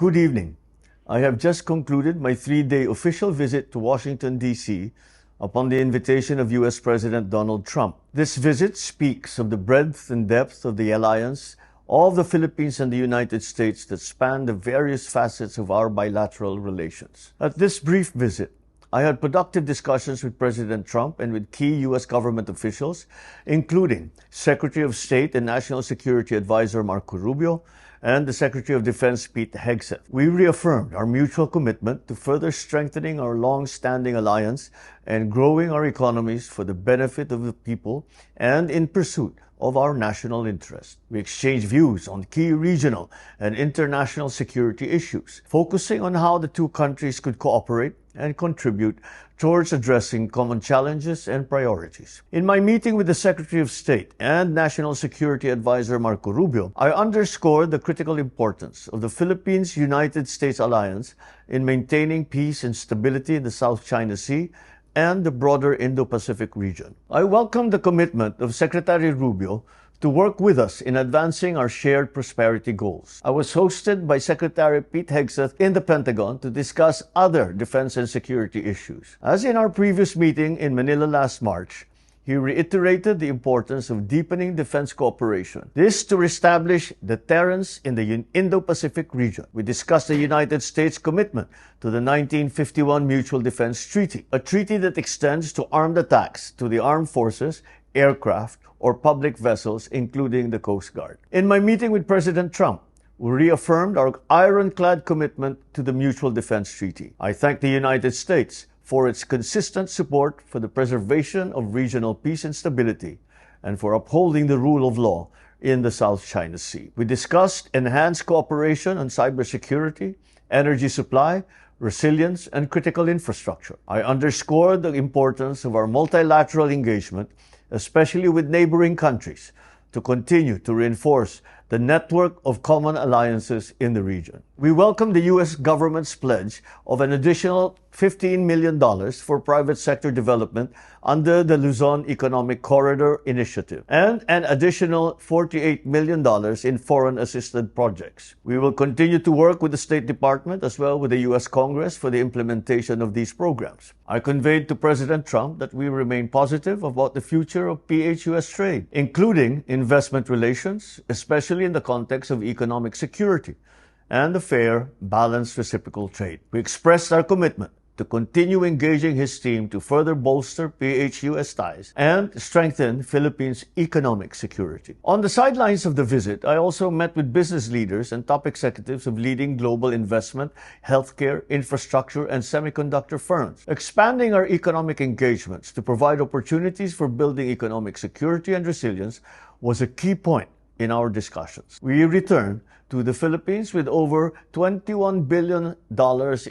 Good evening. I have just concluded my 3-day official visit to Washington, D.C. upon the invitation of U.S. President Donald Trump. This visit speaks of the breadth and depth of the alliance of the Philippines and the United States that span the various facets of our bilateral relations. At this brief visit, I had productive discussions with President Trump and with key U.S. government officials, including Secretary of State and National Security Advisor Marco Rubio and the Secretary of Defense Pete Hegseth. We reaffirmed our mutual commitment to further strengthening our long-standing alliance and growing our economies for the benefit of the people and in pursuit of our national interest. We exchanged views on key regional and international security issues, focusing on how the two countries could cooperate and contribute towards addressing common challenges and priorities. In my meeting with the Secretary of State and National Security Advisor Marco Rubio, I underscored the critical importance of the Philippines-United States alliance in maintaining peace and stability in the South China Sea and the broader Indo-Pacific region. I welcome the commitment of Secretary Rubio to work with us in advancing our shared prosperity goals. I was hosted by Secretary Pete Hegseth in the Pentagon to discuss other defense and security issues. As in our previous meeting in Manila last March, he reiterated the importance of deepening defense cooperation. This to establish deterrence in the Indo-Pacific region. We discussed the United States' commitment to the 1951 Mutual Defense Treaty, a treaty that extends to armed attacks to the armed forces, aircraft, or public vessels, including the Coast Guard. In my meeting with President Trump, we reaffirmed our ironclad commitment to the Mutual Defense Treaty. I thank the United States for its consistent support for the preservation of regional peace and stability and for upholding the rule of law in the South China Sea. We discussed enhanced cooperation on cybersecurity, energy supply, resilience, and critical infrastructure. I underscored the importance of our multilateral engagement, especially with neighboring countries, to continue to reinforce the network of common alliances in the region. We welcome the U.S. government's pledge of an additional $15 million for private sector development under the Luzon Economic Corridor Initiative and an additional $48 million in foreign-assisted projects. We will continue to work with the State Department as well with the U.S. Congress for the implementation of these programs. I conveyed to President Trump that we remain positive about the future of PH-US trade, including investment relations, especially in the context of economic security and the fair, balanced reciprocal trade. We expressed our commitment to continue engaging his team to further bolster PH-US ties and strengthen Philippines' economic security. On the sidelines of the visit, I also met with business leaders and top executives of leading global investment, healthcare, infrastructure, and semiconductor firms, expanding our economic engagements to provide opportunities for building economic security and resilience was a key point in our discussions. We returned to the Philippines with over $21 billion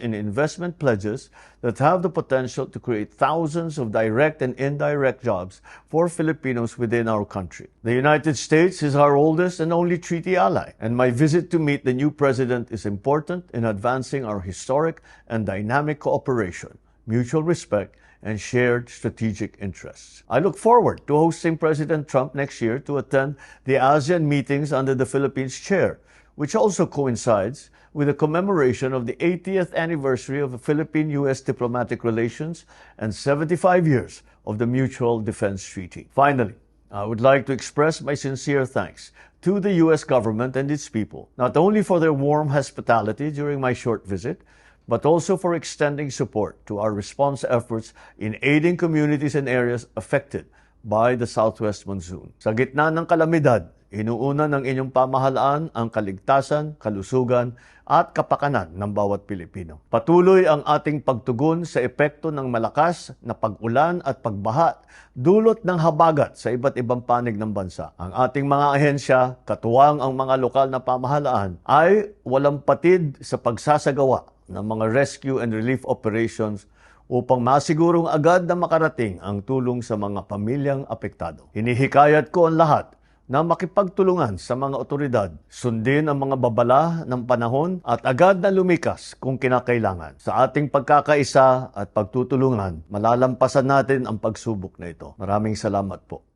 in investment pledges that have the potential to create thousands of direct and indirect jobs for Filipinos within our country. The United States is our oldest and only treaty ally, and my visit to meet the new president is important in advancing our historic and dynamic cooperation, mutual respect, and shared strategic interests. I look forward to hosting President Trump next year to attend the ASEAN meetings under the Philippines chair, which also coincides with the commemoration of the 80th anniversary of the Philippine-U.S. diplomatic relations and 75 years of the Mutual Defense Treaty. Finally, I would like to express my sincere thanks to the U.S. government and its people, not only for their warm hospitality during my short visit, but also for extending support to our response efforts in aiding communities and areas affected by the Southwest Monsoon. Sa gitna ng kalamidad, inuuna ng inyong pamahalaan ang kaligtasan, kalusugan, at kapakanan ng bawat Pilipino. Patuloy ang ating pagtugon sa epekto ng malakas na pag-ulan at pagbaha dulot ng habagat sa iba't ibang panig ng bansa. Ang ating mga ahensya, katuwang ang mga lokal na pamahalaan, ay walang patid sa pagsasagawa ng mga rescue and relief operations upang masigurong agad na makarating ang tulong sa mga pamilyang apektado. Hinihikayat ko ang lahat na makipagtulungan sa mga otoridad, sundin ang mga babala ng panahon at agad na lumikas kung kinakailangan. Sa ating pagkakaisa at pagtutulungan, malalampasan natin ang pagsubok na ito. Maraming salamat po.